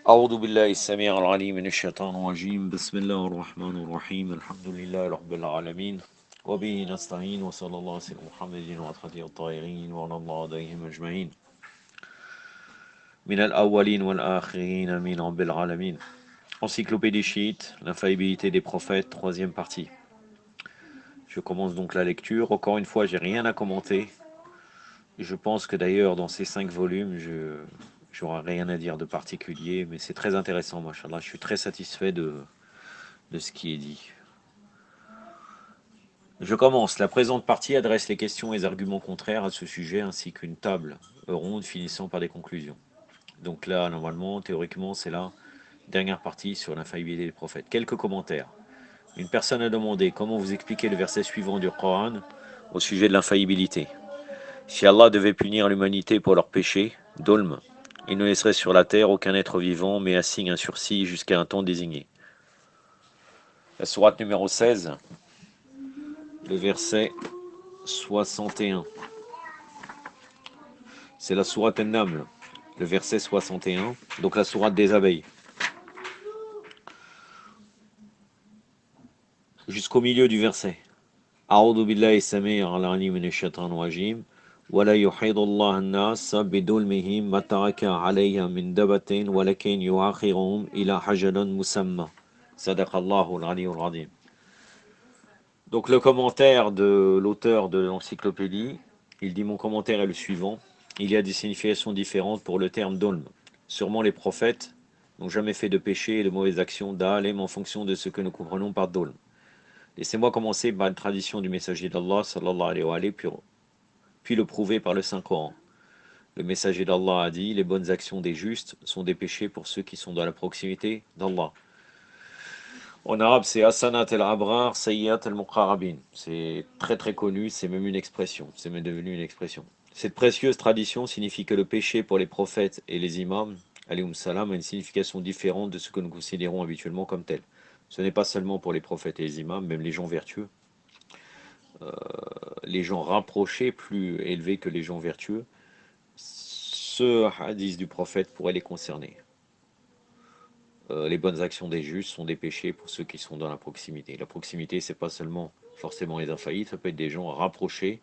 أعوذ بالله السميع العليم من الشيطان الرجيم بسم الله الرحمن الرحيم الحمد لله رب العالمين وبه نستعين وصلى الله على سيدنا محمد وأصحابه الطاهرين وعلى الله عليهم أجمعين من الأولين والآخرين من رب العالمين. Encyclopédie chiite, l'infaillibilité des prophètes, troisième partie. Je commence donc la lecture. Encore une fois, j'ai rien à commenter. Je pense que d'ailleurs dans ces 5 volumes, j'aurai rien à dire de particulier, mais c'est très intéressant, machallah. Je suis très satisfait de ce qui est dit. Je commence. La présente partie adresse les questions et les arguments contraires à ce sujet, ainsi qu'une table ronde finissant par des conclusions. Donc là, normalement, théoriquement, c'est la dernière partie sur l'infaillibilité des prophètes. Quelques commentaires. Une personne a demandé comment vous expliquez le verset suivant du Coran au sujet de l'infaillibilité. Si Allah devait punir l'humanité pour leurs péchés, dolme, il ne laisserait sur la terre aucun être vivant, mais assigne un sursis jusqu'à un temps désigné. La sourate numéro 16, le verset 61. C'est la sourate An-Naml, le verset 61, donc la sourate des abeilles. Jusqu'au milieu du verset. A'udhu billahi sami'il alim minash shaitanir rajim. ولا يحيط الله الناس بظلمهم ما ترك عليها من دابة ولكن يؤخرهم إلى أجل مسمى صدق الله العلي العظيم. Donc le commentaire de l'auteur de l'encyclopédie, il dit: mon commentaire est le suivant. Il y a des significations différentes pour le terme dolm. Sûrement les prophètes n'ont jamais fait de péché et de mauvaises actions d'Alem en fonction de ce que nous comprenons par dolm. Laissez-moi commencer par une tradition du messager d'Allah sallallahu alayhi wa sallam, puis le prouver par le Saint-Coran. Le messager d'Allah a dit: les bonnes actions des justes sont des péchés pour ceux qui sont dans la proximité d'Allah. En arabe, c'est Hasanat el-Abrar, Sayyat el-Muqarrabin. C'est très très connu, c'est même une expression, c'est même devenu une expression. Cette précieuse tradition signifie que le péché pour les prophètes et les imams, alayhum salam, a une signification différente de ce que nous considérons habituellement comme tel. Ce n'est pas seulement pour les prophètes et les imams, même les gens vertueux. Les gens rapprochés, plus élevés que les gens vertueux, ce hadith du prophète pourrait les concerner. Les bonnes actions des justes sont des péchés pour ceux qui sont dans la proximité. La proximité, c'est pas seulement forcément les infaillibles, ça peut être des gens rapprochés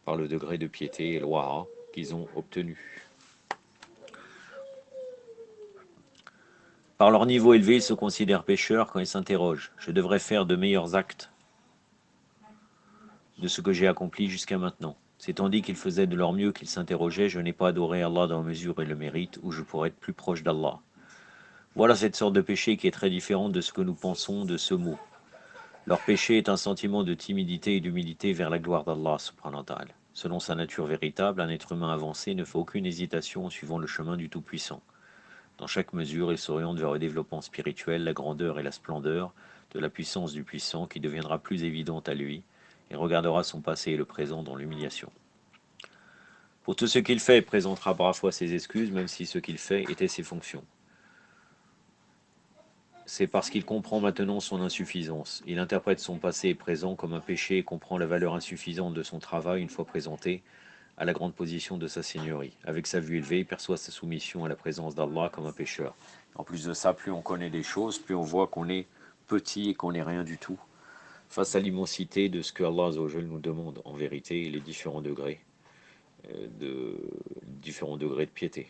par le degré de piété et loi qu'ils ont obtenu. Par leur niveau élevé, ils se considèrent pécheurs quand ils s'interrogent. Je devrais faire de meilleurs actes de ce que j'ai accompli jusqu'à maintenant. C'est tandis qu'ils faisaient de leur mieux qu'ils s'interrogeaient: je n'ai pas adoré Allah dans la mesure et le mérite où je pourrais être plus proche d'Allah. Voilà cette sorte de péché qui est très différente de ce que nous pensons de ce mot. Leur péché est un sentiment de timidité et d'humilité vers la gloire d'Allah subhanahu wa ta'ala. Selon sa nature véritable, un être humain avancé ne fait aucune hésitation en suivant le chemin du Tout-Puissant. Dans chaque mesure, il s'oriente vers le développement spirituel, la grandeur et la splendeur de la puissance du puissant qui deviendra plus évidente à lui, et regardera son passé et le présent dans l'humiliation. Pour tout ce qu'il fait, il présentera parfois ses excuses, même si ce qu'il fait était ses fonctions. C'est parce qu'il comprend maintenant son insuffisance. Il interprète son passé et présent comme un péché et comprend la valeur insuffisante de son travail une fois présenté à la grande position de sa seigneurie. Avec sa vue élevée, il perçoit sa soumission à la présence d'Allah comme un pécheur. En plus de ça, plus on connaît des choses, plus on voit qu'on est petit et qu'on n'est rien du tout face à l'immensité de ce que Allah nous demande en vérité et les différents degrés de piété.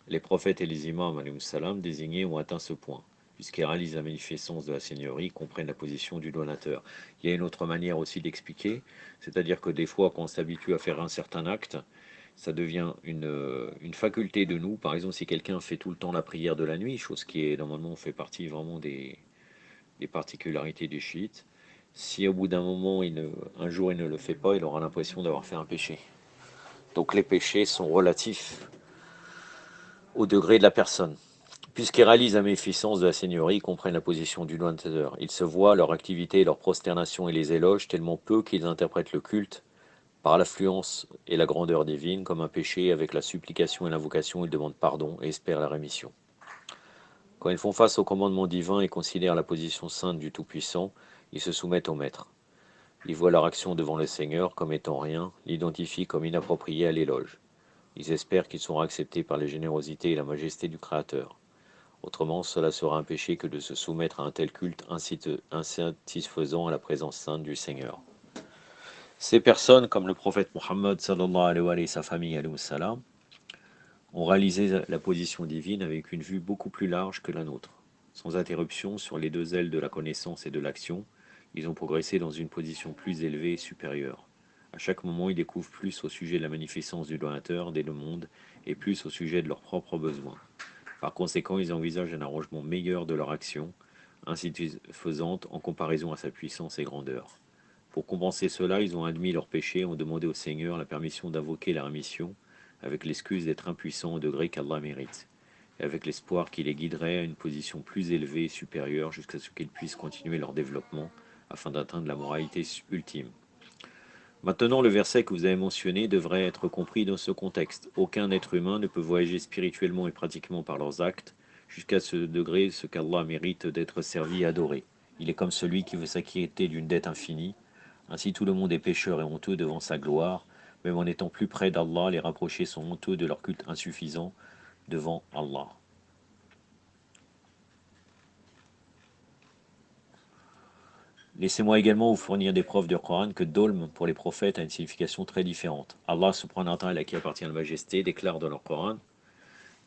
Les prophètes et les imams salam désignés ont atteint ce point, puisqu'ils réalisent la magnificence de la seigneurie, comprennent la position du donateur. Il y a une autre manière aussi d'expliquer, c'est-à-dire que des fois, quand on s'habitue à faire un certain acte, ça devient une faculté de nous. Par exemple, si quelqu'un fait tout le temps la prière de la nuit, chose qui est normalement fait partie vraiment des particularités du chiite, si au bout d'un moment, un jour il ne le fait pas, il aura l'impression d'avoir fait un péché. Donc les péchés sont relatifs au degré de la personne. Puisqu'ils réalisent la méfiance de la seigneurie, ils comprennent la position du donateur. Ils se voient, leur activité, leur prosternation et les éloges tellement peu qu'ils interprètent le culte par l'affluence et la grandeur divine comme un péché. Avec la supplication et l'invocation, ils demandent pardon et espèrent la rémission. Quand ils font face au commandement divin et considèrent la position sainte du Tout-Puissant, ils se soumettent au Maître. Ils voient leur action devant le Seigneur comme étant rien, l'identifient comme inappropriée à l'éloge. Ils espèrent qu'ils seront acceptés par la générosité et la majesté du Créateur. Autrement, cela sera un péché que de se soumettre à un tel culte insatisfaisant à la présence sainte du Seigneur. Ces personnes, comme le prophète Mohammed sallallahu alayhi wa sallam et sa famille alayhi salam, ont réalisé la position divine avec une vue beaucoup plus large que la nôtre. Sans interruption sur les deux ailes de la connaissance et de l'action, ils ont progressé dans une position plus élevée et supérieure. À chaque moment, ils découvrent plus au sujet de la magnificence du donateur dès le monde et plus au sujet de leurs propres besoins. Par conséquent, ils envisagent un arrangement meilleur de leur action, insatisfaisante en comparaison à sa puissance et grandeur. Pour compenser cela, ils ont admis leurs péchés et ont demandé au Seigneur la permission d'invoquer la rémission, avec l'excuse d'être impuissants au degré qu'Allah mérite, et avec l'espoir qu'il les guiderait à une position plus élevée et supérieure jusqu'à ce qu'ils puissent continuer leur développement afin d'atteindre la moralité ultime. Maintenant, le verset que vous avez mentionné devrait être compris dans ce contexte. Aucun être humain ne peut voyager spirituellement et pratiquement par leurs actes jusqu'à ce degré ce qu'Allah mérite d'être servi et adoré. Il est comme celui qui veut s'acquitter d'une dette infinie. Ainsi tout le monde est pécheur et honteux devant sa gloire. Même en étant plus près d'Allah, les rapprochés sont honteux de leur culte insuffisant devant Allah. Laissez-moi également vous fournir des preuves du Coran que Dolm pour les prophètes a une signification très différente. Allah subhanahu wa ta'ala, à qui appartient la majesté, déclare dans le Coran: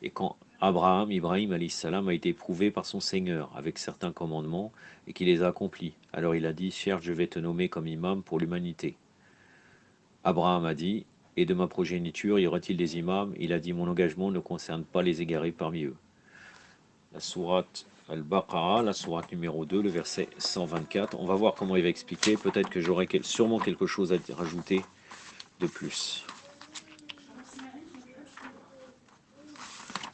et quand Ibrahim alayhi salam a été éprouvé par son Seigneur avec certains commandements et qu'il les a accomplis, alors il a dit: certes, je vais te nommer comme imam pour l'humanité. Abraham a dit: et de ma progéniture y aura-t-il des imams? Il a dit: mon engagement ne concerne pas les égarés parmi eux. La sourate Al-Baqarah, la sourate numéro 2, le verset 124. On va voir comment il va expliquer. Peut-être que j'aurai sûrement quelque chose à rajouter de plus.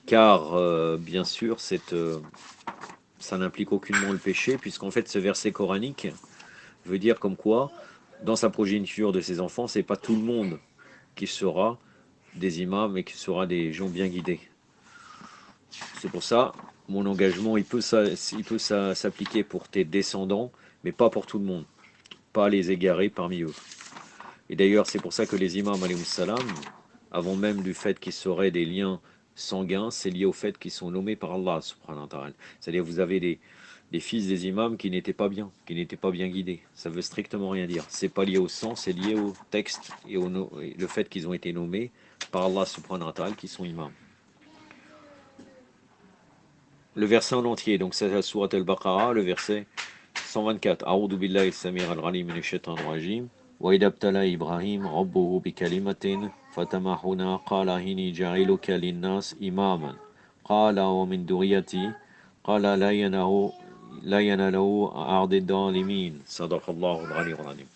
Car, bien sûr, ça n'implique aucunement le péché, puisqu'en fait, ce verset coranique veut dire comme quoi, dans sa progéniture de ses enfants, c'est pas tout le monde qui sera des imams et qui sera des gens bien guidés. C'est pour ça, mon engagement, il peut s'appliquer pour tes descendants, mais pas pour tout le monde, pas les égarés parmi eux. Et d'ailleurs, c'est pour ça que les imams, alayhi salam, avant même du fait qu'ils seraient des liens sanguins, c'est lié au fait qu'ils sont nommés par Allah, subhanahu wa ta'ala. C'est-à-dire, vous avez des fils des imams qui n'étaient pas bien, guidés. Ça veut strictement rien dire. C'est pas lié au sang, c'est lié au texte et le fait qu'ils ont été nommés par Allah, subhanahu wa ta'ala, qui sont imams. Le verset en entier, donc c'est la sourate Al-Baqarah, le verset 124. A'udhu billahi samir al-ghalim minash shaitanir rajim. Wa idha ibtala Ibrahim rabbuhu bi kalimatin fatamahuna qala inni ja'iluka lin-nas imaman. Qala wa min duriyati qala la yanalu a'di ad-dalimin. Sadaqallahu al-aliyyul azim.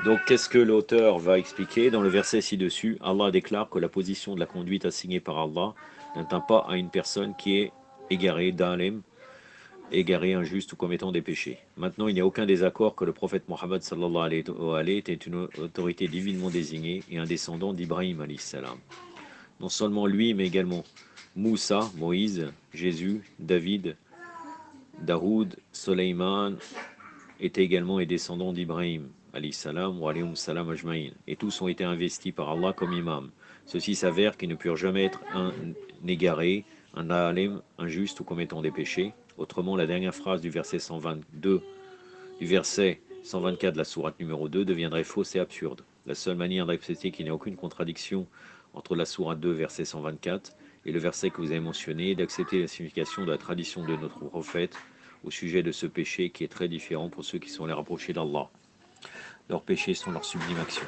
Donc, qu'est-ce que l'auteur va expliquer dans le verset ci-dessus? Allah déclare que la position de la conduite assignée par Allah n'atteint pas à une personne qui est égaré, dalem, égaré, injuste ou commettant des péchés. Maintenant, il n'y a aucun désaccord que le prophète Mohammed sallallahu alayhi wa sallam était une autorité divinement désignée et un descendant d'Ibrahim alayhi salam. Non seulement lui, mais également Moussa, Moïse, Jésus, David, Daoud, Soleiman étaient également les descendants d'Ibrahim alayhi salam ou alayhum salam ajma'in. Et tous ont été investis par Allah comme imams. Ceci s'avère qu'ils ne purent jamais être un égaré, un alim injuste ou commettant des péchés. Autrement, la dernière phrase du verset 122, du verset 124 de la sourate numéro 2 deviendrait fausse et absurde. La seule manière d'accepter qu'il n'y a aucune contradiction entre la sourate 2, verset 124, et le verset que vous avez mentionné est d'accepter la signification de la tradition de notre prophète au sujet de ce péché qui est très différent pour ceux qui sont les rapprochés d'Allah. Leurs péchés sont leur sublime action.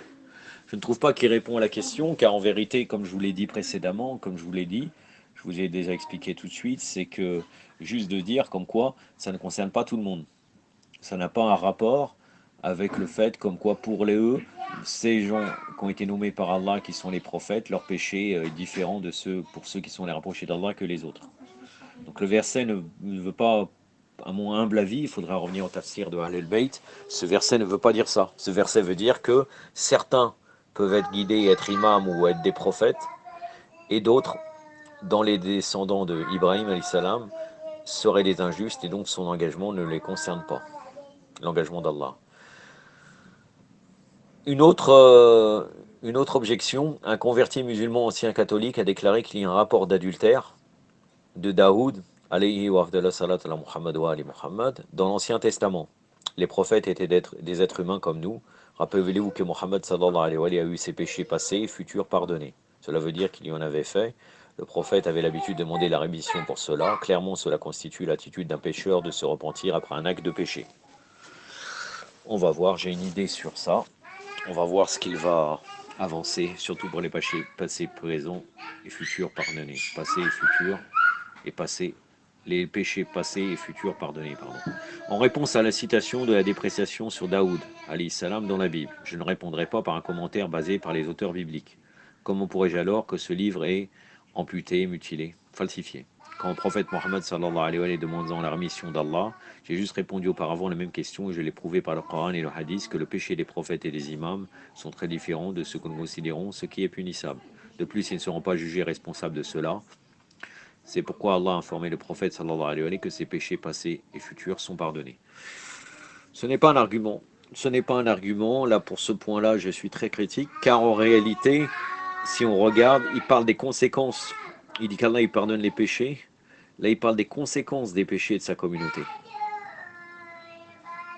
Je ne trouve pas qu'il répond à la question, car en vérité, comme je vous l'ai dit précédemment, comme je vous l'ai dit, je vous ai déjà expliqué tout de suite, c'est que juste de dire comme quoi ça ne concerne pas tout le monde. Ça n'a pas un rapport avec le fait comme quoi pour ces gens qui ont été nommés par Allah, qui sont les prophètes, leur péché est différent de pour ceux qui sont les rapprochés d'Allah que les autres. Donc le verset ne veut pas, à mon humble avis, il faudra revenir au tafsir de Ahl al-Bayt, ce verset ne veut pas dire ça. Ce verset veut dire que certains peuvent être guidés et être imams ou être des prophètes, et d'autres, dans les descendants de Ibrahim alayhi salam, seraient des injustes, et donc son engagement ne les concerne pas, l'engagement d'Allah. Une autre objection, un converti musulman ancien catholique a déclaré qu'il y a un rapport d'adultère de Daoud alayhi wa afdalus salat ala Muhammad wa ali Muhammad, dans l'Ancien Testament, les prophètes étaient des êtres humains comme nous. Rappelez-vous que Muhammad sallallahu alayhi wa a eu ses péchés passés et futurs pardonnés. Cela veut dire qu'il y en avait fait. Le prophète avait l'habitude de demander la rémission pour cela. Clairement, cela constitue l'attitude d'un pécheur de se repentir après un acte de péché. On va voir, j'ai une idée sur ça. On va voir ce qu'il va avancer, surtout pour les péchés passés, présents et futurs pardonnés. Passés et futurs et passés, les péchés passés et futurs pardonnés. Pardon. En réponse à la citation de la dépréciation sur Daoud, alayhi salam, dans la Bible, je ne répondrai pas par un commentaire basé par les auteurs bibliques. Comment pourrais-je alors que ce livre est amputé, mutilé, falsifié? Quand le prophète Mohammed sallallahu alayhi wa sallam demandant la rémission d'Allah, j'ai juste répondu auparavant la même question et je l'ai prouvé par le Coran et le Hadith que le péché des prophètes et des imams sont très différents de ce que nous considérons ce qui est punissable. De plus, ils ne seront pas jugés responsables de cela. C'est pourquoi Allah a informé le prophète sallallahu alayhi wa sallam que ses péchés passés et futurs sont pardonnés. Ce n'est pas un argument. Ce n'est pas un argument. Là, pour ce point-là, je suis très critique, car en réalité, si on regarde, il parle des conséquences. Il dit qu'Allah, il pardonne les péchés. Là, il parle des conséquences des péchés de sa communauté.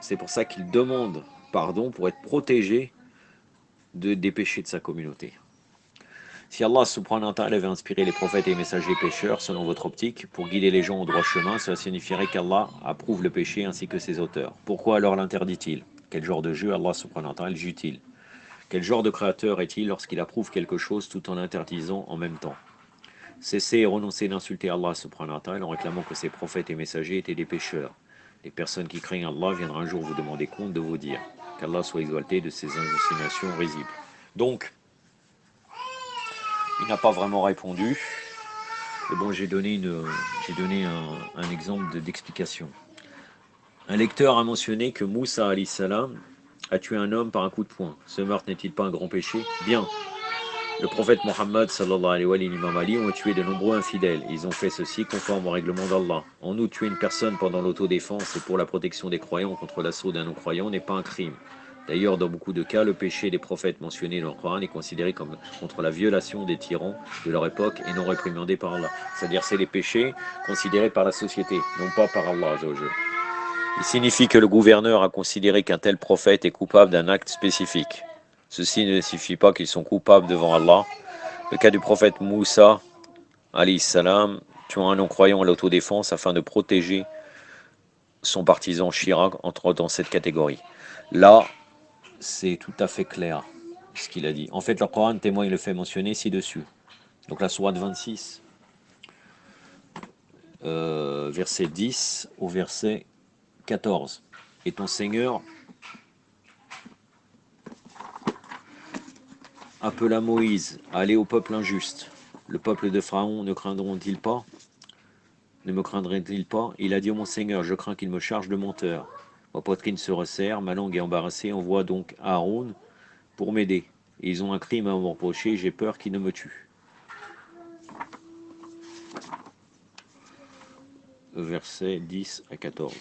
C'est pour ça qu'il demande pardon pour être protégé des péchés de sa communauté. Si Allah subhanahu wa ta'ala avait inspiré les prophètes et les messagers pécheurs, selon votre optique, pour guider les gens au droit chemin, cela signifierait qu'Allah approuve le péché ainsi que ses auteurs. Pourquoi alors l'interdit-il? Quel genre de jeu Allah subhanahu wa ta'ala joue-t-il? Quel genre de créateur est-il lorsqu'il approuve quelque chose tout en l'interdisant en même temps? Cessez et renoncez d'insulter Allah subhanahu wa ta'ala en réclamant que ses prophètes et messagers étaient des pécheurs. Les personnes qui craignent Allah viendront un jour vous demander compte de vos dires. Qu'Allah soit exalté de ces insinuations risibles. Donc, il n'a pas vraiment répondu. Mais bon, j'ai donné un exemple d'explication. Un lecteur a mentionné que Moussa alayhi salam a tué un homme par un coup de poing. Ce meurtre n'est-il pas un grand péché? Bien. Le prophète Mohammed sallallahu alayhi wa sallam et l'imam Ali ont tué de nombreux infidèles. Ils ont fait ceci conforme au règlement d'Allah. En outre, tuer une personne pendant l'autodéfense et pour la protection des croyants contre l'assaut d'un non-croyant n'est pas un crime. D'ailleurs, dans beaucoup de cas, le péché des prophètes mentionnés dans le Coran est considéré comme contre la violation des tyrans de leur époque et non réprimandé par Allah. C'est-à-dire c'est les péchés considérés par la société, non pas par Allah. Il signifie que le gouverneur a considéré qu'un tel prophète est coupable d'un acte spécifique. Ceci ne signifie pas qu'ils sont coupables devant Allah. Le cas du prophète Moussa, alayhi salam, tuant un non-croyant à l'autodéfense afin de protéger son partisan Chirac, entre dans cette catégorie. Là, c'est tout à fait clair ce qu'il a dit. En fait, le Coran témoigne le fait mentionné ci-dessus. Donc la sourate 26, verset 10 au verset 14. Et ton Seigneur appela Moïse à aller au peuple injuste. Le peuple de Pharaon ne craindront-ils pas? Ne me craindrait-il pas? Il a dit, mon Seigneur, je crains qu'il me charge de menteur. Ma poitrine se resserre, ma langue est embarrassée, envoie donc Aaron pour m'aider. Et ils ont un crime à me reprocher, j'ai peur qu'ils ne me tuent. Versets 10 à 14.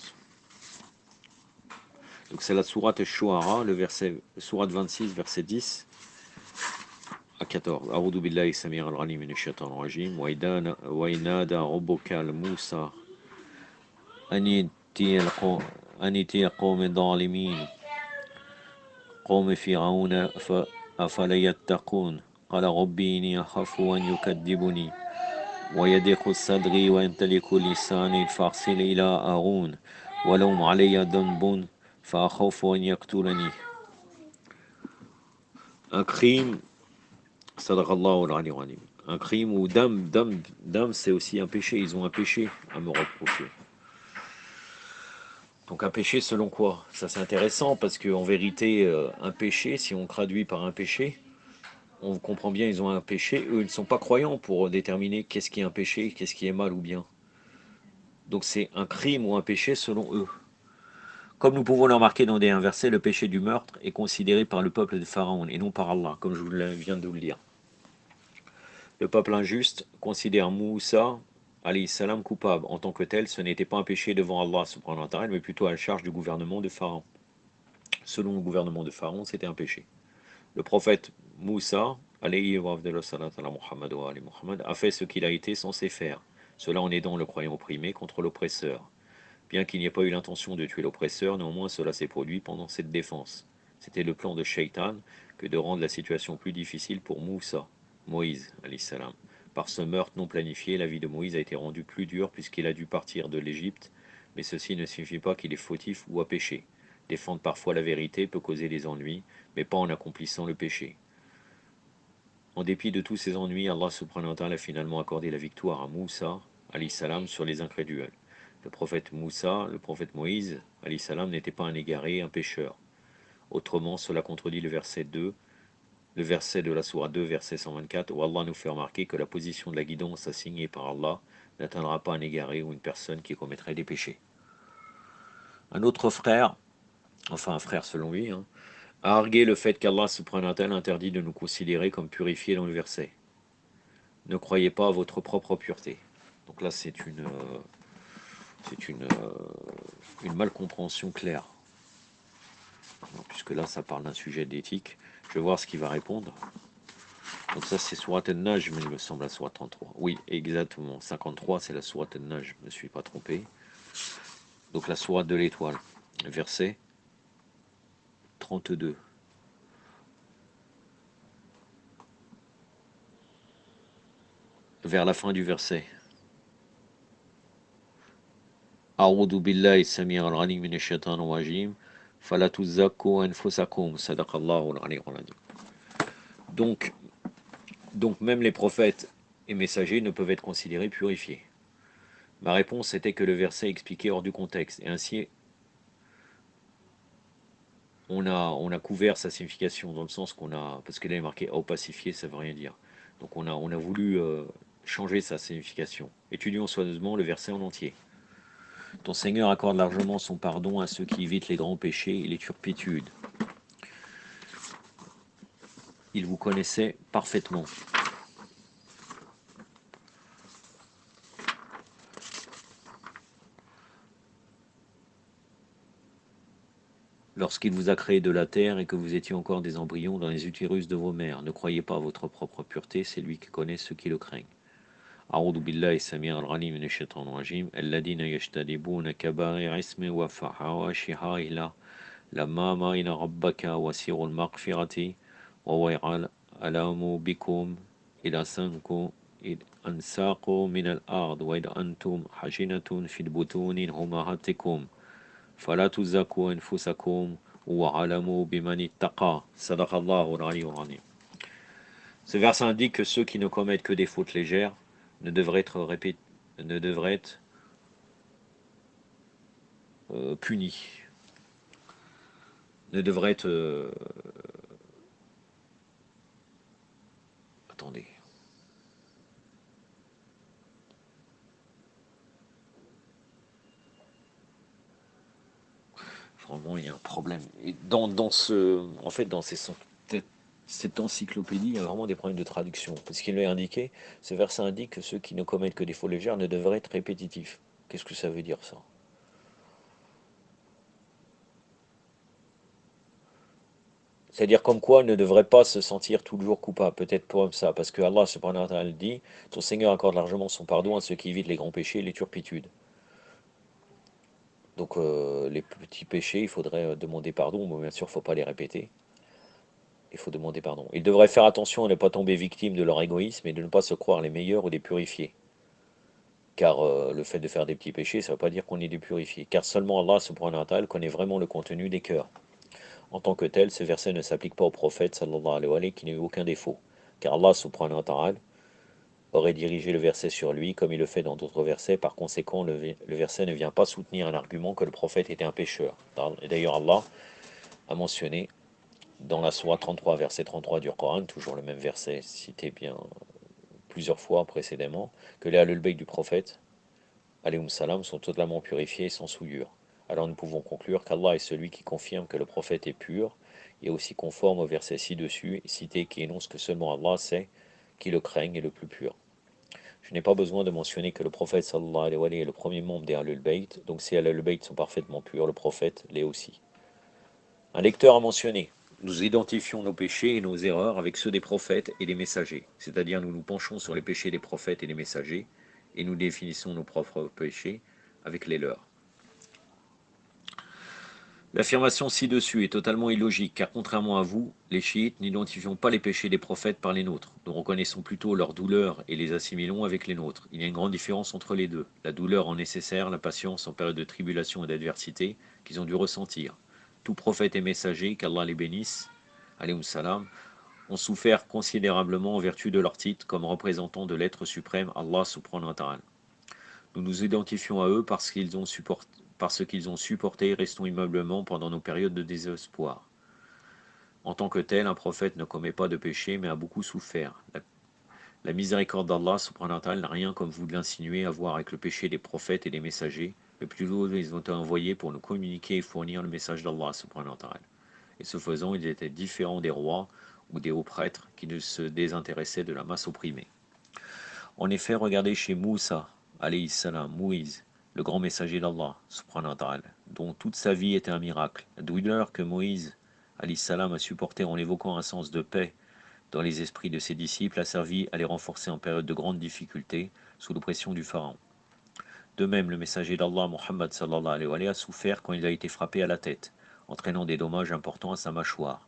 Donc c'est la sourate Shuara, le verset, sourate 26, verset 10 à 14. A'udhu billahi samir al-alim minash shaitanir rajim. Wa inada rabbuka al-Musa aniti qawmi dhalimin قوم فرعون أفلا يتقون قال ربي إني أخاف أن يكذبني ويضيق صدري ويمتلك لساني فأرسل إلى هارون ولهم علي ذنب فأخاف أن يقتلني. Un crime, sadaqallahu al-ali al-alim. Un crime ou dam, c'est aussi un péché. Ils ont un péché à me reprocher. Donc un péché selon quoi? Ça c'est intéressant parce qu'en vérité, un péché, si on traduit par un péché, on comprend bien, ils ont un péché. Eux, ils ne sont pas croyants pour déterminer qu'est-ce qui est un péché, qu'est-ce qui est mal ou bien. Donc c'est un crime ou un péché selon eux. Comme nous pouvons le remarquer dans des versets, le péché du meurtre est considéré par le peuple de Pharaon et non par Allah, comme je viens de vous le dire. Le peuple injuste considère Moussa alayhi salam coupable. En tant que tel, ce n'était pas un péché devant Allah subhanahu wa ta'ala, mais plutôt à la charge du gouvernement de Pharaon. Selon le gouvernement de Pharaon, c'était un péché. Le prophète Moussa alayhi wa afdalus salat ala Muhammad wa ali Muhammad a fait ce qu'il a été censé faire. Cela en aidant le croyant opprimé contre l'oppresseur. Bien qu'il n'y ait pas eu l'intention de tuer l'oppresseur, néanmoins cela s'est produit pendant cette défense. C'était le plan de Shaitan que de rendre la situation plus difficile pour Moussa, Moïse, alayhi salam. Par ce meurtre non planifié, la vie de Moïse a été rendue plus dure puisqu'il a dû partir de l'Égypte, mais ceci ne signifie pas qu'il est fautif ou a péché. Défendre parfois la vérité peut causer des ennuis, mais pas en accomplissant le péché. En dépit de tous ces ennuis, Allah subhanahu wa ta'ala a finalement accordé la victoire à Moussa, alayhi salam, sur les incrédules. Le prophète Moussa, le prophète Moïse, alayhi salam, n'était pas un égaré, un pécheur. Autrement, cela contredit le verset 2, le verset de la sourate 2, verset 124, où Allah nous fait remarquer que la position de la guidance assignée par Allah n'atteindra pas un égaré ou une personne qui commettrait des péchés. Un autre frère, enfin un frère selon lui, a argué le fait qu'Allah subhanahu wa ta'ala interdit de nous considérer comme purifiés dans le verset. Ne croyez pas à votre propre pureté. Donc là, une malcompréhension claire. Puisque là, ça parle d'un sujet d'éthique. Je vais voir ce qu'il va répondre. Donc ça, c'est Sourate An-Najm, il me semble, la Sourate 33. Oui, exactement. 53, c'est la Sourate An-Najm, je ne me suis pas trompé. Donc la Sourate de l'étoile, verset 32. Vers la fin du verset. A'udhu billahi samir al-alim minash shaitanir rajim. Fala tuzakku anfusakum. Sadaqallahu al-aliyyul azim. Donc même les prophètes et messagers ne peuvent être considérés purifiés. Ma réponse était que le verset expliquait hors du contexte, et ainsi on a couvert sa signification dans le sens qu'on a, parce qu'il est marqué opacifié, ça ne veut rien dire. Donc on a voulu changer sa signification. Étudions soigneusement le verset en entier. Ton Seigneur accorde largement son pardon à ceux qui évitent les grands péchés et les turpitudes. Il vous connaissait parfaitement. Lorsqu'il vous a créé de la terre et que vous étiez encore des embryons dans les utérus de vos mères, ne croyez pas à votre propre pureté, c'est lui qui connaît ceux qui le craignent. أعوذ بالله السميع العليم من الشيطان الرجيم الذين يجتنبون كبائر اسم وفحواشها إلى لما إن ربك وسيع المغفرة وهو أعلم بكم إذا أنساقوا من الأرض وإذا أنتم حجنة في البطون أمهاتكم فلا تزكوا أنفسكم وأعلموا بمن اتقى صدق الله العلي العظيم. Ce verset indique que ceux qui ne commettent que des fautes légères ne devraient être punis, ne devraient être... attendez. Vraiment, il y a un problème. Et en fait, dans cette encyclopédie, il y a vraiment des problèmes de traduction. Parce qu'il est indiqué, ce verset indique que ceux qui ne commettent que des fautes légères ne devraient être répétitifs. Qu'est-ce que ça veut dire, ça? C'est-à-dire comme quoi ne devrait pas se sentir toujours coupable, peut-être pour ça, parce que Allah subhanahu wa ta'ala dit, ton Seigneur accorde largement son pardon à ceux qui évitent les grands péchés et les turpitudes. Donc les petits péchés, il faudrait demander pardon, mais bien sûr, il ne faut pas les répéter. Il faut demander pardon. Ils devraient faire attention à ne pas tomber victime de leur égoïsme et de ne pas se croire les meilleurs ou des purifiés. Car le fait de faire des petits péchés, ça ne veut pas dire qu'on est des purifiés. Car seulement Allah subhanahu wa ta'ala connaît vraiment le contenu des cœurs. En tant que tel, ce verset ne s'applique pas au prophète sallallahu alayhi wa sallam qui n'a eu aucun défaut. Car Allah subhanahu wa ta'ala aurait dirigé le verset sur lui comme il le fait dans d'autres versets. Par conséquent, le verset ne vient pas soutenir un argument que le prophète était un pécheur. Et d'ailleurs, Allah a mentionné dans la sourate 33, verset 33 du Coran, toujours le même verset cité bien plusieurs fois précédemment, que les Ahlul Bayt du prophète, alayhum salam, sont totalement purifiés et sans souillure. Alors nous pouvons conclure qu'Allah est celui qui confirme que le prophète est pur et aussi conforme au verset ci-dessus cité qui énonce que seulement Allah sait qui le craigne est le plus pur. Je n'ai pas besoin de mentionner que le prophète sallallahu alayhi wa sallam est le premier membre des Ahlul Bayt, donc si Ahlul Bayt sont parfaitement purs, le prophète l'est aussi. Un lecteur a mentionné: nous identifions nos péchés et nos erreurs avec ceux des prophètes et des messagers, c'est-à-dire nous nous penchons sur les péchés des prophètes et des messagers, et nous définissons nos propres péchés avec les leurs. L'affirmation ci-dessus est totalement illogique, car contrairement à vous, les chiites n'identifions pas les péchés des prophètes par les nôtres. Nous reconnaissons plutôt leurs douleurs et les assimilons avec les nôtres. Il y a une grande différence entre les deux. La douleur en nécessaire, la patience en période de tribulation et d'adversité qu'ils ont dû ressentir. Tout prophète et messager, qu'Allah les bénisse, alayhum salam, ont souffert considérablement en vertu de leur titre comme représentants de l'être suprême, Allah subhanahu wa ta'ala. Nous nous identifions à eux parce qu'ils ont supporté et restons immeublement pendant nos périodes de désespoir. En tant que tel, un prophète ne commet pas de péché, mais a beaucoup souffert. La miséricorde d'Allah subhanahu wa ta'ala n'a rien, comme vous l'insinuez, à voir avec le péché des prophètes et des messagers, mais plutôt ils ont été envoyés pour nous communiquer et fournir le message d'Allah subhanahu wa ta'ala. Et ce faisant, ils étaient différents des rois ou des hauts prêtres qui ne se désintéressaient de la masse opprimée. En effet, regardez chez Moussa, alayhi salam, Moïse, le grand messager d'Allah, subhanahu wa ta'ala, dont toute sa vie était un miracle. La douleur que Moïse, alayhi salam, a supportée en évoquant un sens de paix dans les esprits de ses disciples a servi à les renforcer en période de grande difficulté, sous l'oppression du pharaon. De même, le messager d'Allah, Muhammad sallallahu alayhi wa sallam, a souffert quand il a été frappé à la tête, entraînant des dommages importants à sa mâchoire.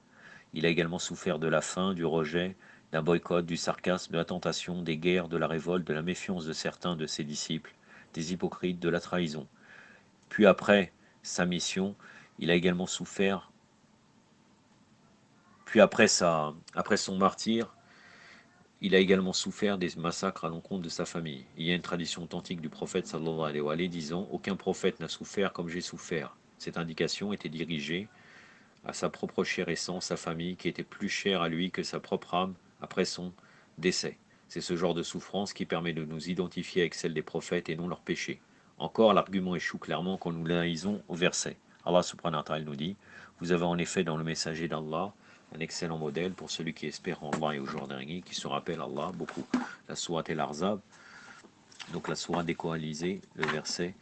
Il a également souffert de la faim, du rejet, d'un boycott, du sarcasme, de la tentation, des guerres, de la révolte, de la méfiance de certains de ses disciples, des hypocrites, de la trahison. Puis après sa mission, il a également souffert, après son martyre, il a également souffert des massacres à l'encontre de sa famille. Il y a une tradition authentique du prophète sallallahu alayhi wa sallam disant « Aucun prophète n'a souffert comme j'ai souffert ». Cette indication était dirigée à sa propre chair et sang, sa famille, qui était plus chère à lui que sa propre âme après son décès. C'est ce genre de souffrance qui permet de nous identifier avec celle des prophètes et non leurs péchés. Encore, l'argument échoue clairement quand nous l'analysons au verset. Allah subhanahu wa ta'ala nous dit « Vous avez en effet dans le messager d'Allah un excellent modèle pour celui qui espère en Allah et au jour dernier, qui se rappelle Allah beaucoup. » La sourate El-Ahzab, donc la sourate décoalisée, le verset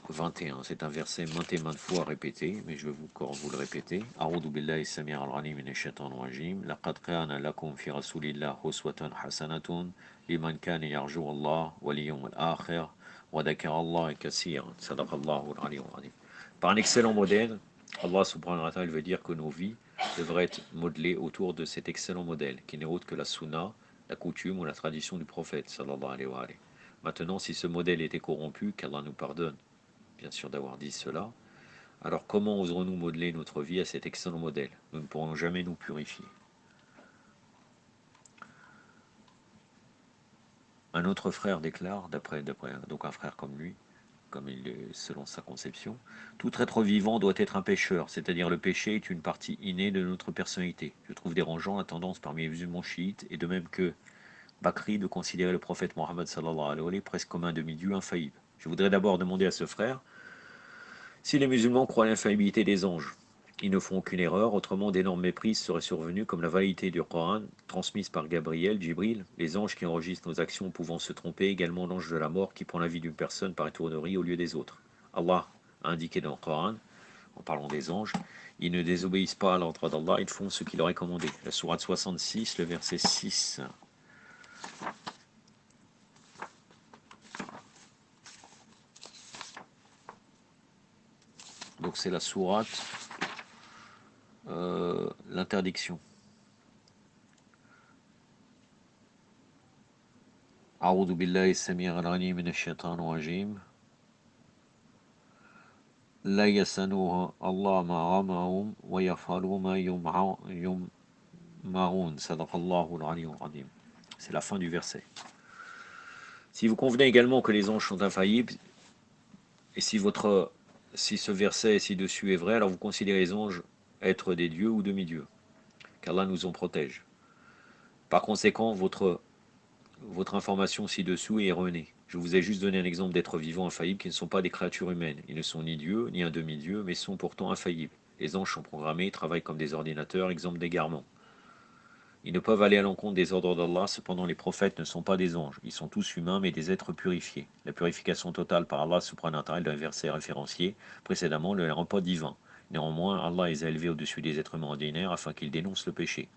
21. C'est un verset maintes et maintes fois répété, mais je vais encore vous le répéter. A'udhu billahi samir al-alim minash shaitanir rajim. Laqad kana lakum fi rasulillah uswatun hasanatun liman kana yarju Allah wal yawmal akhir wa dhakara Allah kaseeran. Sadaqallahu al-aliyyul azim. Par un excellent modèle, Allah subhanahu wa ta'ala veut dire que nos vies devraient être modelées autour de cet excellent modèle, qui n'est autre que la sunna, la coutume ou la tradition du prophète sallallahu alayhi wa sallam. Maintenant, si ce modèle était corrompu, qu'Allah nous pardonne bien sûr d'avoir dit cela, alors comment oserons-nous modeler notre vie à cet excellent modèle? Nous ne pourrons jamais nous purifier. Un autre frère déclare, donc un frère comme lui, comme il est selon sa conception, tout être vivant doit être un pécheur, c'est-à-dire le péché est une partie innée de notre personnalité. Je trouve dérangeant la tendance parmi les musulmans chiites, et de même que Bakri, de considérer le prophète Mohammed sallallahu alayhi wa sallam presque comme un demi-dieu infaillible. Je voudrais d'abord demander à ce frère si les musulmans croient à l'infaillibilité des anges. Ils ne font aucune erreur, autrement d'énormes méprises seraient survenues comme la validité du Coran, transmise par Gabriel, Djibril, les anges qui enregistrent nos actions pouvant se tromper, également l'ange de la mort qui prend la vie d'une personne par étourderie au lieu des autres. Allah a indiqué dans le Coran, en parlant des anges, ils ne désobéissent pas à l'ordre d'Allah, ils font ce qu'il leur est commandé. La sourate 66, le verset 6. Donc c'est la sourate l'interdiction. أعوذ بالله السميع العليم من الشيطان الرجيم لا يسألوه الله ما غمهم ويفعلوا ما يمعون صدق الله العلي العظيم. C'est la fin du verset. Si vous convenez également que les anges sont infaillibles, et si ce verset ci-dessus est vrai, alors vous considérez les anges être des dieux ou demi-dieux, qu'Allah nous en protège. Par conséquent, votre information ci-dessous est erronée. Je vous ai juste donné un exemple d'êtres vivants infaillibles qui ne sont pas des créatures humaines. Ils ne sont ni dieux, ni un demi-dieu, mais sont pourtant infaillibles. Les anges sont programmés, travaillent comme des ordinateurs, exemples d'égarement. Ils ne peuvent aller à l'encontre des ordres d'Allah, cependant les prophètes ne sont pas des anges. Ils sont tous humains, mais des êtres purifiés. La purification totale par Allah subhanahu wa ta'ala d'un verset référencié précédemment ne les rend pas divins. Néanmoins, Allah les a élevés au-dessus des êtres humains ordinaires afin qu'ils dénoncent le péché.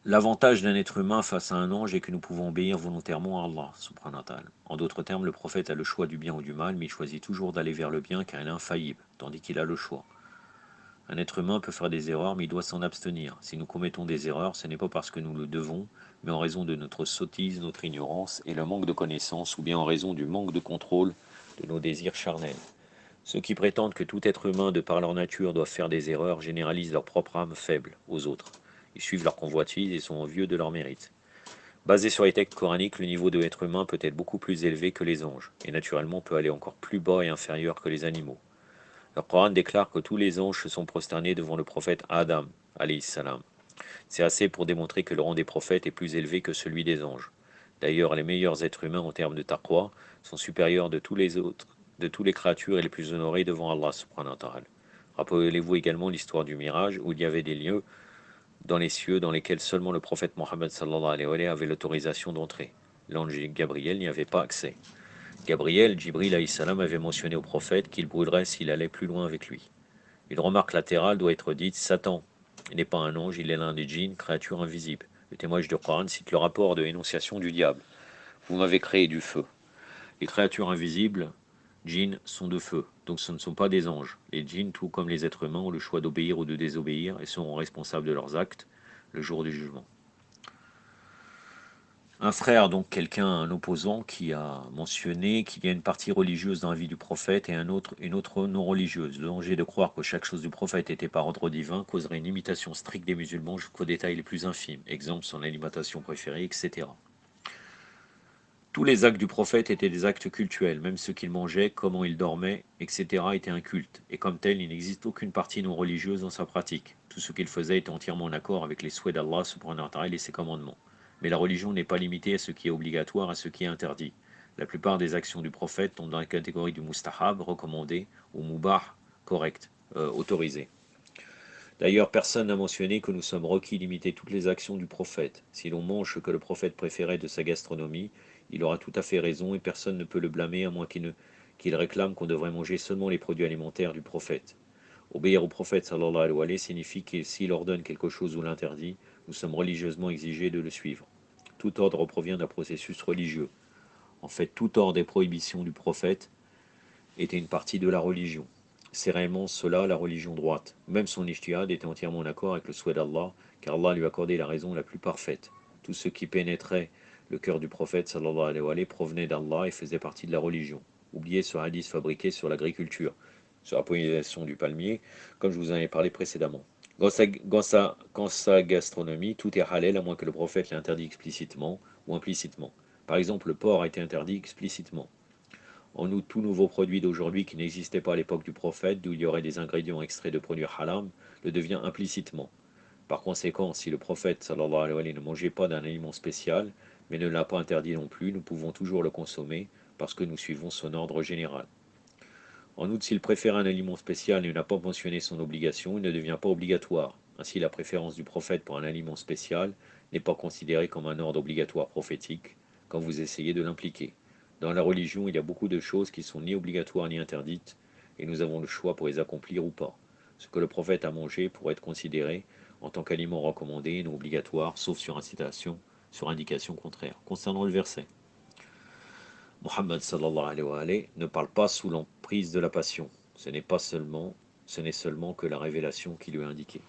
L'avantage d'un être humain face à un ange est que nous pouvons obéir volontairement à Allah, subhanahu wa ta'ala. En d'autres termes, le prophète a le choix du bien ou du mal, mais il choisit toujours d'aller vers le bien car il est infaillible, tandis qu'il a le choix. Un être humain peut faire des erreurs, mais il doit s'en abstenir. Si nous commettons des erreurs, ce n'est pas parce que nous le devons, mais en raison de notre sottise, notre ignorance et le manque de connaissance, ou bien en raison du manque de contrôle de nos désirs charnels. Ceux qui prétendent que tout être humain, de par leur nature, doit faire des erreurs, généralisent leur propre âme faible aux autres. Ils suivent leur convoitise et sont envieux de leur mérite. Basé sur les textes coraniques, le niveau de l'être humain peut être beaucoup plus élevé que les anges, et naturellement peut aller encore plus bas et inférieur que les animaux. Le Coran déclare que tous les anges se sont prosternés devant le prophète Adam, alayhi salam. C'est assez pour démontrer que le rang des prophètes est plus élevé que celui des anges. D'ailleurs, les meilleurs êtres humains en termes de taqwa sont supérieurs de tous les autres, de toutes les créatures et les plus honorés devant Allah subhanahu wa ta'ala. Rappelez-vous également l'histoire du mirage où il y avait des lieux dans les cieux dans lesquels seulement le prophète Mohammed sallallahu alayhi wa sallam avait l'autorisation d'entrer. L'ange Gabriel n'y avait pas accès. Gabriel, Jibril alayhi salam avait mentionné au prophète qu'il brûlerait s'il allait plus loin avec lui. Une remarque latérale doit être dite: Satan n'est pas un ange, il est l'un des djinns, créature invisible. Le témoignage du Coran cite le rapport de énonciation du diable. Vous m'avez créé du feu. Les créatures invisibles, djinns, sont de feu, donc ce ne sont pas des anges. Les djinns, tout comme les êtres humains, ont le choix d'obéir ou de désobéir et seront responsables de leurs actes le jour du jugement. Un frère, donc quelqu'un, un opposant, qui a mentionné qu'il y a une partie religieuse dans la vie du prophète et une autre non religieuse. Le danger de croire que chaque chose du prophète était par ordre divin causerait une imitation stricte des musulmans jusqu'aux détails les plus infimes. Exemple, son alimentation préférée, etc. Tous les actes du prophète étaient des actes cultuels, même ce qu'il mangeait, comment il dormait, etc. était un culte, et comme tel, il n'existe aucune partie non religieuse dans sa pratique. Tout ce qu'il faisait était entièrement en accord avec les souhaits d'Allah subhanahu wa ta'ala et ses commandements. Mais la religion n'est pas limitée à ce qui est obligatoire, à ce qui est interdit. La plupart des actions du prophète tombent dans la catégorie du mustahab, recommandé, ou mubah, correct, autorisé. D'ailleurs, personne n'a mentionné que nous sommes requis d'imiter toutes les actions du prophète. Si l'on mange ce que le prophète préférait de sa gastronomie, il aura tout à fait raison et personne ne peut le blâmer à moins qu'il réclame qu'on devrait manger seulement les produits alimentaires du prophète. Obéir au prophète sallallahu alayhi wa sallam signifie que s'il ordonne quelque chose ou l'interdit, nous sommes religieusement exigés de le suivre. Tout ordre provient d'un processus religieux. En fait, tout ordre et prohibition du prophète était une partie de la religion. C'est réellement cela la religion droite. Même son ijtihad était entièrement en accord avec le souhait d'Allah, car Allah lui accordait la raison la plus parfaite. Tout ce qui pénétrait le cœur du prophète sallallahu alayhi wa sallam provenait d'Allah et faisait partie de la religion. Oubliez ce hadith fabriqué sur l'agriculture, sur la pollinisation du palmier, comme je vous en ai parlé précédemment. Quand sa gastronomie, tout est halal à moins que le prophète l'ait interdit explicitement ou implicitement. Par exemple, le porc a été interdit explicitement. En outre, tout nouveau produit d'aujourd'hui qui n'existait pas à l'époque du prophète, d'où il y aurait des ingrédients extraits de produits haram, le devient implicitement. Par conséquent, si le prophète sallallahu alayhi wa sallam ne mangeait pas d'un aliment spécial, mais ne l'a pas interdit non plus, nous pouvons toujours le consommer parce que nous suivons son ordre général. En outre, s'il préfère un aliment spécial et n'a pas mentionné son obligation, il ne devient pas obligatoire. Ainsi, la préférence du prophète pour un aliment spécial n'est pas considérée comme un ordre obligatoire prophétique quand vous essayez de l'impliquer. Dans la religion, il y a beaucoup de choses qui sont ni obligatoires ni interdites, et nous avons le choix pour les accomplir ou pas. Ce que le prophète a mangé pourrait être considéré en tant qu'aliment recommandé et non obligatoire, sauf sur incitation, sur indication contraire. Concernant le verset, Mohammed sallallahu alayhi wa sallam ne parle pas sous l'emprise de la passion. Ce n'est seulement que la révélation qui lui est indiquée.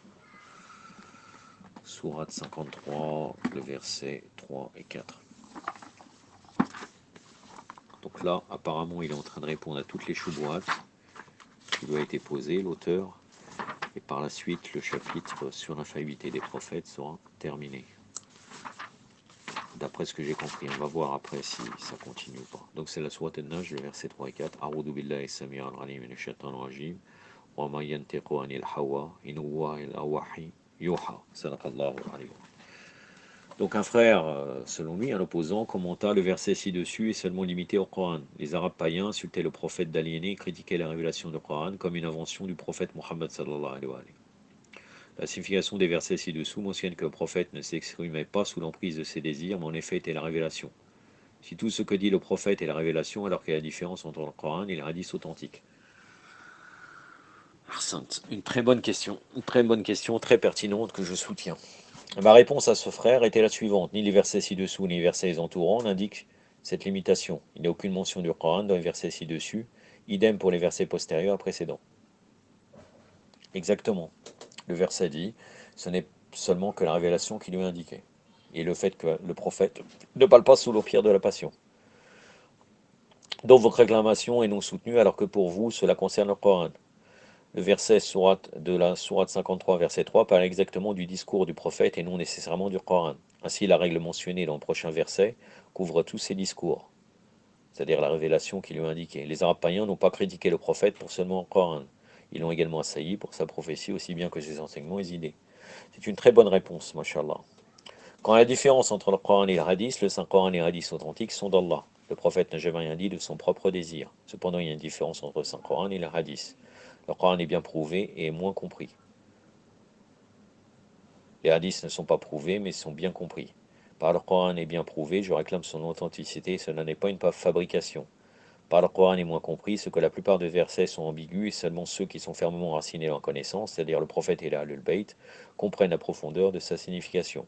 Sourate 53, le verset 3 et 4. Donc là, apparemment, il est en train de répondre à toutes les choubouates qui lui a été posées, l'auteur. Et par la suite, le chapitre sur l'infaillibilité des prophètes sera terminé. D'après ce que j'ai compris, on va voir après si ça continue ou pas. Donc c'est la sourate An-Najm, le verset 3 et 4. A'udhu billahi as-sami' al-'alim minash shaitanir rajim. Wa ma yantiqu 'anil hawa in huwa illa wahyu yuha. Sadaqallahu al-'azim. Donc un frère, selon lui, un opposant, commenta le verset ci-dessus est seulement limité au Coran. Les Arabes païens insultaient le prophète d'aliéné et critiquaient la révélation du Coran comme une invention du prophète Mohammed sallallahu alayhi wa sallam. La signification des versets ci-dessous mentionne que le prophète ne s'exprimait pas sous l'emprise de ses désirs, mais en effet était la révélation. Si tout ce que dit le prophète est la révélation, alors qu'il y a la différence entre le Coran et les hadiths authentiques. Une très bonne question, très pertinente que je soutiens. Ma réponse à ce frère était la suivante. Ni les versets ci-dessous, ni les versets entourants n'indiquent cette limitation. Il n'y a aucune mention du Coran dans les versets ci-dessus. Idem pour les versets postérieurs précédents. Exactement. Le verset dit, ce n'est seulement que la révélation qui lui est indiquée. Et le fait que le prophète ne parle pas sous l'empire de la passion. Donc votre réclamation est non soutenue alors que pour vous, cela concerne le Coran. Le verset de la sourate 53, verset 3, parle exactement du discours du prophète et non nécessairement du Coran. Ainsi, la règle mentionnée dans le prochain verset couvre tous ces discours, c'est-à-dire la révélation qui lui est indiquée. Les Arabes païens n'ont pas critiqué le prophète pour seulement le Coran. Ils l'ont également assailli pour sa prophétie aussi bien que ses enseignements et idées. C'est une très bonne réponse, mashallah. Quand la différence entre le Coran et le Hadith, le Saint-Coran et les hadiths authentiques sont d'Allah. Le prophète n'a jamais rien dit de son propre désir. Cependant, il y a une différence entre le Saint-Coran et le Hadith. Le Coran est bien prouvé et est moins compris. Les hadiths ne sont pas prouvés, mais sont bien compris. Par le Coran est bien prouvé, je réclame son authenticité, cela n'est pas une fabrication. Par le Coran est moins compris, ce que la plupart des versets sont ambigus, et seulement ceux qui sont fermement enracinés en connaissance, c'est-à-dire le prophète et l'Ahlul Bayt, comprennent la profondeur de sa signification.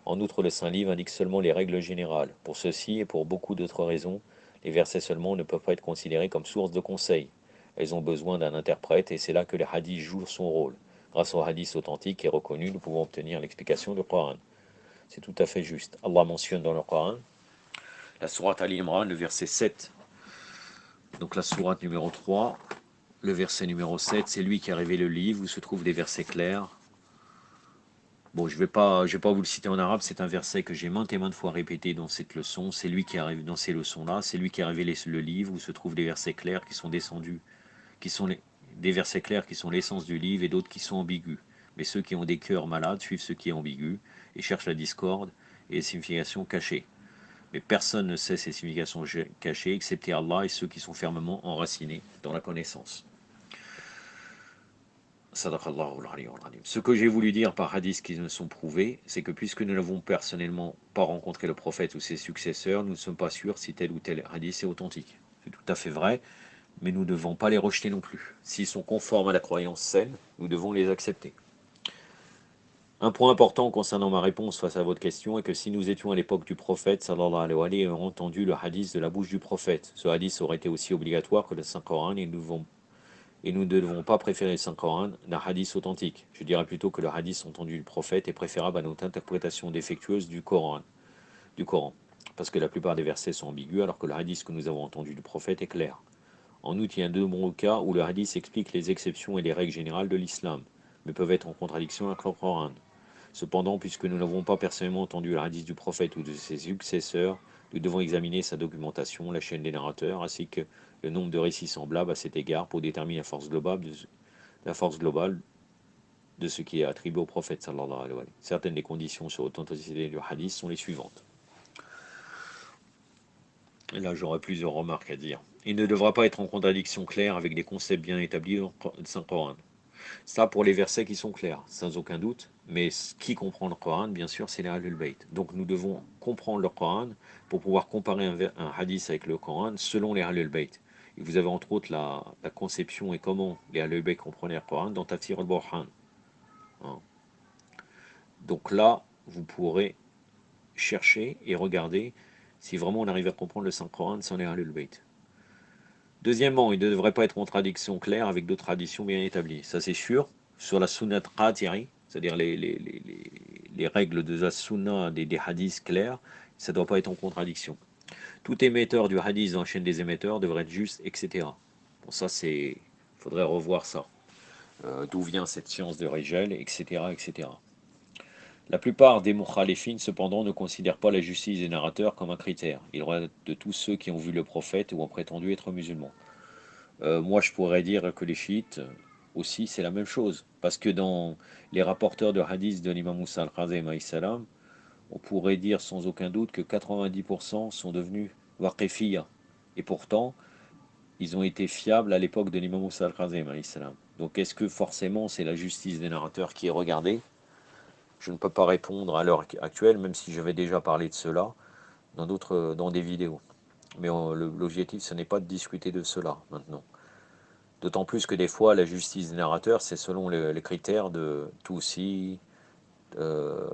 En outre, le Saint-Livre indique seulement les règles générales. Pour ceci et pour beaucoup d'autres raisons, les versets seulement ne peuvent pas être considérés comme source de conseil. Elles ont besoin d'un interprète et c'est là que les hadiths jouent son rôle. Grâce aux hadiths authentiques et reconnus, nous pouvons obtenir l'explication du Coran. C'est tout à fait juste. Allah mentionne dans le Coran, la sourate Ali Imran, le verset 7. Donc la sourate numéro 3, le verset numéro 7, c'est lui qui a révélé le livre où se trouvent des versets clairs. Bon, je vais pas vous le citer en arabe, c'est un verset que j'ai maintes et maintes fois répété dans cette leçon. C'est lui qui arrive dans ces leçons-là, c'est lui qui a révélé le livre où se trouvent des versets clairs qui sont descendus, qui sont des versets clairs qui sont l'essence du livre et d'autres qui sont ambigus. Mais ceux qui ont des cœurs malades suivent ce qui est ambigu et cherchent la discorde et les significations cachées. Mais personne ne sait ces significations cachées excepté Allah et ceux qui sont fermement enracinés dans la connaissance. Ce que j'ai voulu dire par hadiths qui ne sont prouvés, c'est que puisque nous n'avons personnellement pas rencontré le prophète ou ses successeurs, nous ne sommes pas sûrs si tel ou tel hadith est authentique. C'est tout à fait vrai, mais nous ne devons pas les rejeter non plus. S'ils sont conformes à la croyance saine, nous devons les accepter. Un point important concernant ma réponse face à votre question est que si nous étions à l'époque du prophète, sallallahu alayhi wa sallam, et aurions entendu le hadith de la bouche du prophète, ce hadith aurait été aussi obligatoire que le Saint-Coran et nous ne devons pas préférer le Saint-Coran d'un hadith authentique. Je dirais plutôt que le hadith entendu du prophète est préférable à notre interprétation défectueuse du Coran. Parce que la plupart des versets sont ambigus alors que le hadith que nous avons entendu du prophète est clair. En outre, il y a de nombreux cas où le hadith explique les exceptions et les règles générales de l'islam, mais peuvent être en contradiction avec le Coran. Cependant, puisque nous n'avons pas personnellement entendu le hadith du prophète ou de ses successeurs, nous devons examiner sa documentation, la chaîne des narrateurs, ainsi que le nombre de récits semblables à cet égard pour déterminer la force globale de ce qui est attribué au prophète sallallahu alayhi wa sallam. Certaines des conditions sur l'authenticité du hadith sont les suivantes. Et là, j'aurais plusieurs remarques à dire. Il ne devra pas être en contradiction claire avec des concepts bien établis dans le Saint-Coran. Ça pour les versets qui sont clairs, sans aucun doute. Mais qui comprend le Coran, bien sûr, c'est les Ahlul Bayt. Donc nous devons comprendre le Coran pour pouvoir comparer un hadith avec le Coran selon les Ahlul Bayt. Et vous avez entre autres la conception et comment les Ahlul Bayt comprenaient le Coran dans Tafsir al-Burhan. Hein. Donc là, vous pourrez chercher et regarder si vraiment on arrive à comprendre le Saint-Coran sans les Ahlul Bayt. Deuxièmement, il ne devrait pas être en contradiction claire avec d'autres traditions bien établies. Ça c'est sûr. Sur la sunnat qatiri, c'est-à-dire les règles de la sunna des hadiths clairs, ça ne doit pas être en contradiction. Tout émetteur du hadith dans la chaîne des émetteurs devrait être juste, etc. Bon, ça c'est... Il faudrait revoir ça. D'où vient cette science de Rijal, etc., etc. La plupart des mukhalifines, cependant, ne considèrent pas la justice des narrateurs comme un critère. Il relève de tous ceux qui ont vu le prophète ou ont prétendu être musulmans. Moi, je pourrais dire que les chiites aussi, c'est la même chose. Parce que dans les rapporteurs de hadith de l'imam Moussa al-Kazem, on pourrait dire sans aucun doute que 90% sont devenus waqifiyya. Et pourtant, ils ont été fiables à l'époque de l'imam Moussa al-Kazem. Donc est-ce que forcément c'est la justice des narrateurs qui est regardée? Je ne peux pas répondre à l'heure actuelle, même si j'avais déjà parlé de cela dans des vidéos. Mais l'objectif, ce n'est pas de discuter de cela maintenant. D'autant plus que des fois, la justice des narrateurs, c'est selon les critères de Toussi, euh,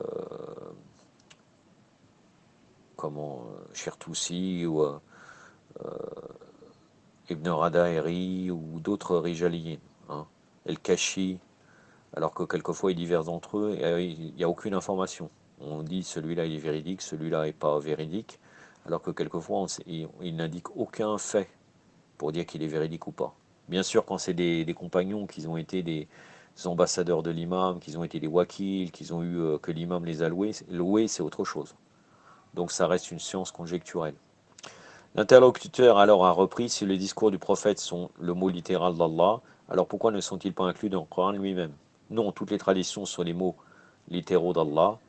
Chertoussi ou Ibn Radairi ou d'autres Rijaliyin, hein, El-Kashi, alors que quelquefois ils divergent entre eux et il n'y a aucune information. On dit celui-là il est véridique, celui-là n'est pas véridique, alors que quelquefois il n'indique aucun fait pour dire qu'il est véridique ou pas. Bien sûr, quand c'est des compagnons qui ont été des ambassadeurs de l'imam, qui ont été des wakils, qui ont eu que l'imam les a loués, c'est autre chose. Donc ça reste une science conjecturelle. L'interlocuteur alors a repris, si les discours du prophète sont le mot littéral d'Allah, alors pourquoi ne sont-ils pas inclus dans le Coran lui-même? Non, toutes les traditions sont les mots littéraux d'Allah,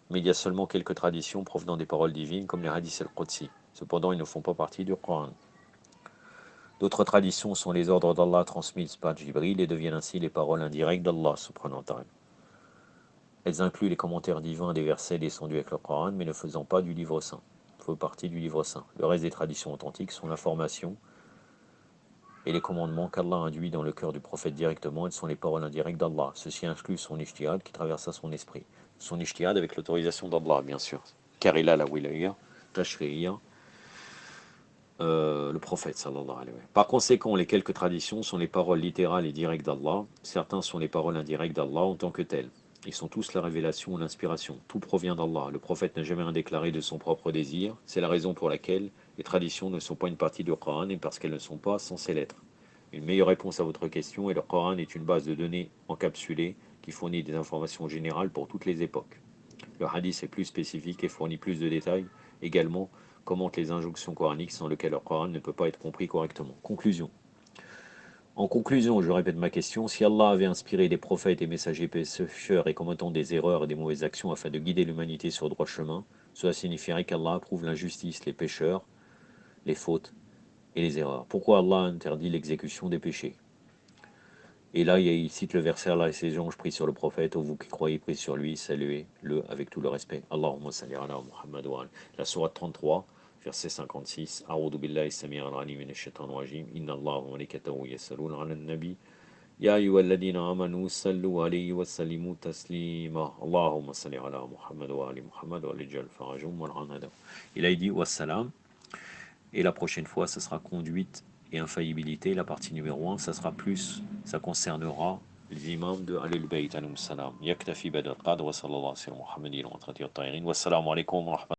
mais il y a seulement quelques traditions provenant des paroles divines, comme les hadiths al-Qudsi. Cependant, ils ne font pas partie du Coran. D'autres traditions sont les ordres d'Allah transmises par Jibril et deviennent ainsi les paroles indirectes d'Allah subhanahu wa ta'ala. Elles incluent les commentaires divins des versets descendus avec le Coran, mais ne faisant pas du livre saint. Font partie du livre saint. Le reste des traditions authentiques sont l'information et les commandements qu'Allah induit dans le cœur du prophète directement, elles sont les paroles indirectes d'Allah. Ceci inclut son ijtihad qui traversa son esprit. Son ijtihad avec l'autorisation d'Allah, bien sûr. Car il a la wilaya, tashri'iyya, le prophète sallallahu alayhi wa sallam. Par conséquent, les quelques traditions sont les paroles littérales et directes d'Allah. Certains sont les paroles indirectes d'Allah en tant que telles. Ils sont tous la révélation ou l'inspiration. Tout provient d'Allah. Le prophète n'a jamais rien déclaré de son propre désir. C'est la raison pour laquelle les traditions ne sont pas une partie du Coran et parce qu'elles ne sont pas censées l'être. Une meilleure réponse à votre question est le Coran est une base de données encapsulée qui fournit des informations générales pour toutes les époques. Le hadith est plus spécifique et fournit plus de détails. Également, commente les injonctions coraniques sans lesquelles le Coran ne peut pas être compris correctement. Conclusion. En conclusion, je répète ma question, si Allah avait inspiré des prophètes et messagers pécheurs et commettant des erreurs et des mauvaises actions afin de guider l'humanité sur le droit chemin, cela signifierait qu'Allah approuve l'injustice, les pécheurs, les fautes et les erreurs. Pourquoi Allah interdit l'exécution des péchés? Et là, il cite le verset Allah et ses anges pris sur le prophète, ô vous qui croyez pris sur lui, saluez-le avec tout le respect. Allahumma salli ala Muhammad wa ala. La sourate 33, verset 56. A'udhu billahi samir al-alim min ash-shaytanir rajim. Inna Allah wa malaikatahu yasalluna ala an-nabi. Ya ayyuhalladhina amanu sallu alayhi wa sallimu taslima. Allahumma salli ala Muhammad wa ali Muhammad wa alijal farajum wal anada. Il a dit wassalam. Et la prochaine fois, ce sera conduite et infaillibilité. La partie numéro 1, ça sera plus, ça concernera les imams de Ahlul Bayt, alayhim salam. Yaktafi badal qadr wa sallallahu alayhi wa sallam Muhammadin wa tahirin. Wassalamu alaikum wa rahmatullahi.